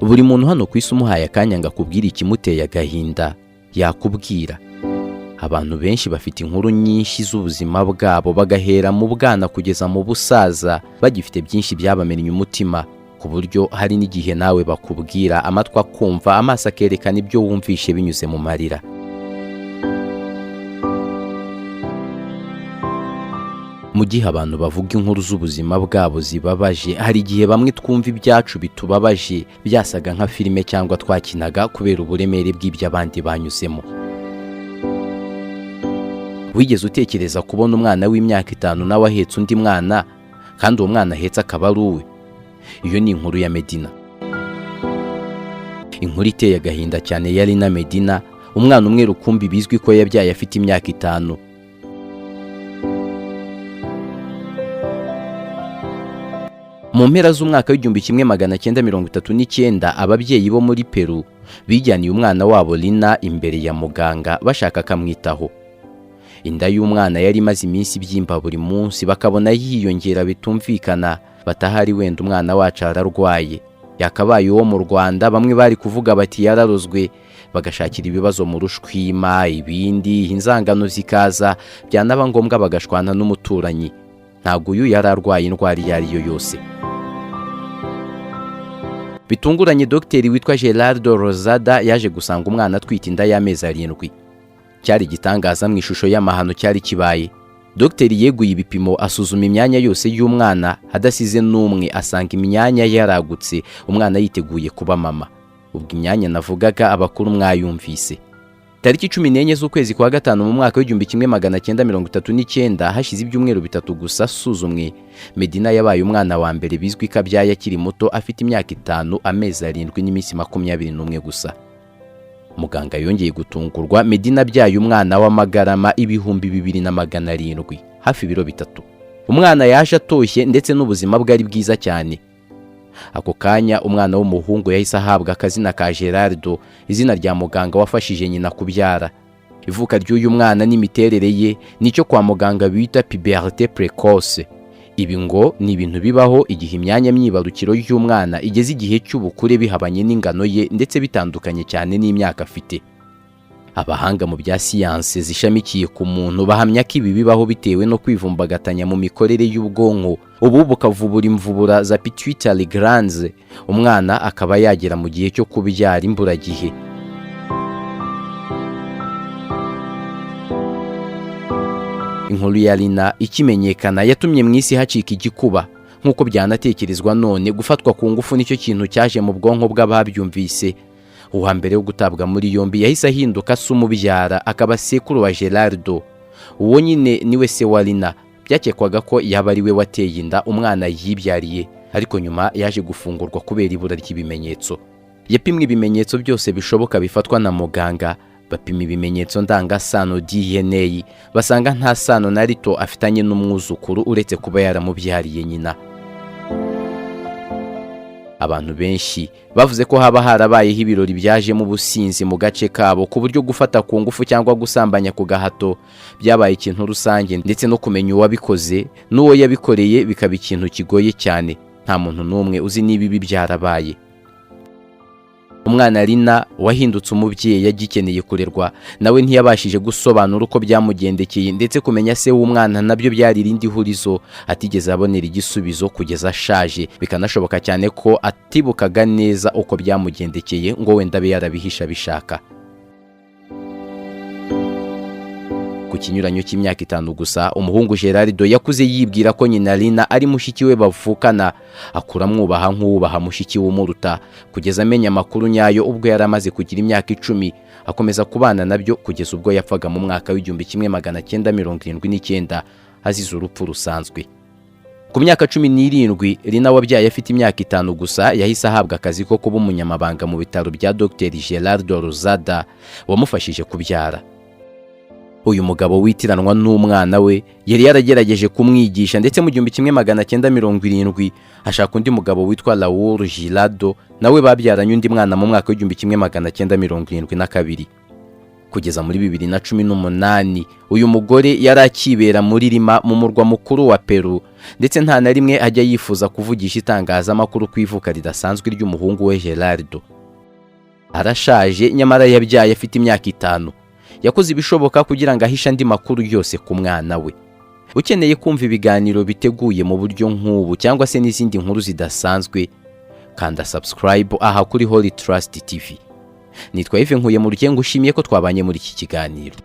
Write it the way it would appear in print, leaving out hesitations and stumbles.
buri muntu hano ku isi umuhaye akanya ngo akubwire ikimuteye agahinda yakubwira. Abantu benshi bafite inkuru nyinshi z'ubuzima bwabo, bagahera mu bwana kugeza mu busaza bagifite byinshi byabamennye umutima, ku buryo hari n'igihe nawe bakubwira amatwi akumva, amaso akerekana ibyo wumvishe binyuze mu marira. Mu gihe abantu bavuga inkuru z'ubuzima bwabo zibabaje, hari igihe bamwe twumva ibyacu bitubabaje byasaga nka filime cyangwa twakinaga kubera uburemere bw'ibyo abandi banyuzemo. Wigeze utekereza kubona umwana w'imyaka 5 nawe ahetse undi mwana, kandi uwo mwana ahetse akaba ari uwe? Iyo ni inkuru ya Medina. Inkuru iteye agahinda cyane yari na Medina, umwana umwe rukumbi bizwi ko yabyaye afite imyaka 5. Mu mpera z'umwaka w'1939 ababyeyi bo muri Peru bijyaniye umwana wabo Lina imbere ya muganga bashaka akamwitaho. Inda y'umwana yari imaze iminsi byimba buri munsi, bakabona yiyongera bitumvikana, batahari wenda umwana wacu ararwaye, yakabaye uwo mu Rwanda. Bamwe bari kuvuga bati yararozwe, bagashakira ibibazo mu rushwima, ibindi inzangano zikaza, byanaba ngombwa bagashwana n'umuturanyi. Ntabwo uyu yararwaye indwara iyo ari yo yose. Bitunguranye Dr. witwa Gerardo Rosada yaje gusanga umwana atwite inda y'amezi 7. Cyari gitangaza mu ishusho y'amahano cyari kibaye. Dr. yeguye ibipimo, asuzuma imyanya yose y'umwana, hadasize n'umwe, asanga imyanya yaragutse, umwana yiteguye kuba mama. Ubwo imyanya navugaga abakuru mwayumvise. Tariki 14 z'ukwezi kwa gatanu mu mwaka w'1939, hashize ibyumweru 3 gusa asuzumwe, Medina yabaye umwana wa mbere bizwi ko abyaye akiri muto, afite imyaka 5, amezi 7 n'iminsi 21 gusa. Muganga yongeye gutungurwa, Medina abyaye umwana w'amagarama 2700, hafi ibiro 3. Umwana yaje atoshye ndetse n'ubuzima bwe ari bwiza cyane. Ako kanya umwana w'umuhungu yahise ahabwa akazina ka Gerardo, izina rya muganga wafashije nyina kubyara. Ivuka ry'uyu mwana n'imiterere ye nicyo kwa muganga bita puberté précoce. Ibi ngo ni ibintu bibaho igihe imyanya myibarukiro y'umwana igeze igihe cy'ubukure bihabanye n'ingano ye ndetse bitandukanye cyane n'imyaka afite. Abahanga mu bya siyanse zishamikiye ku muntu bahamya ko ibi bibaho bitewe no kwivumbagatanya mu mikorere y'ubwonko, ubu bukavubura imvubura za pituitary glands, umwana akaba yagera mu gihe cyo kubyara imburagihe. Inkuru ya Lina ikimenyekana yatumye mu isi hacika igikuba, nk'uko byanatekerezwa none gufatwa ku ngufu nicyo kintu cyaje mu bwonko bw'ababyumvise. Uwa mbere wo gutabwa muri yombi yahise ahinduka se umubyara, akaba sekuru wa Gerardo. Uwo nyine niwe se wa Lina. Byakekwaga ko yaba ari we wateye inda umwana yibyariye, ariko nyuma yaje gufungurwa kubera ibura ry'ibimenyetso. Yapimwe ibimenyetso byose bishoboka bifatwa na muganga, bapima ibimenyetso ndangasano DNA, basanga nta sano na rito afitanye n'umwuzukuru uretse kuba yaramubyariye nyina. Abantu benshi bavuze ko haba harabayeho ibirori byaje mu businzi mu gace kabo, ku buryo gufata ku ngufu cyangwa gusambanya ku gahato byabaye ikintu rusange, ndetse no kumenya uwabikoze n'uwo yabikoreye bikaba ikintu kigoye cyane. Nta muntu n'umwe uzi niba ibi byarabaye. Umwana Lina wahindutse umubyeyi yagikeneye kurerwa, nawe ntiyabashije gusobanura uko byamugendekeye, ndetse kumenya se w'umwana nabyo byari irindi hurizo atigeze abonera igisubizo kugeza ashaje. Bikanashoboka cyane ko atibukaga neza uko byamugendekeye ngo wenda abe yarabihisha bishaka. Ku kinyuranyo cy'imyaka 5 gusa, umuhungu Gerardo yakuze yibwira ko nyina Lina ari mushiki we bavukana, akura mwubaha nk'ubaha mushiki w'umuruta, kugeza amenya amakuru nyayo ubwo yari amaze kugira imyaka 10, akomeza kubana nabyo kugeza ubwo yapfaga mu mwaka w'1979 azize urupfu rusanzwe. Ku myaka 17, Lina wabyaye afite imyaka 5 gusa yahise ahabwa akazi ko kuba umunyamabanga mu bitaro bya Dr. Gerardo Rosada wamufashije kubyara. Uyu mugabo witiranwa n'umwana we yari yaragerageje kumwigisha, ndetse mu 1970 ashaka undi mugabo witwa Raul Girado, nawe babyaranye undi mwana mu mwaka w'1972. Kugeza muri 2018 uyu mugore yari akibera muri Lima mu murwa mukuru wa Peru, ndetse nta na rimwe ajya yifuza kuvugisha itangazamakuru ku ivuka ridasanzwe ry'umuhungu we Gerardo. Arashaje nyamara yabyaye afite imyaka 5. Yakoze ibishoboka kugira ngo ahishe andi makuru yose ku mwana we. Ukeneye kumva ibiganiro biteguye mu buryo nk'ubu cyangwa se n'izindi nkuru zidasanzwe, kanda subscribe aha kuri Holy Trust TV. Nitwa Ive Nkuye mu rukengo, ushimiye ko twabanye muri iki kiganiro.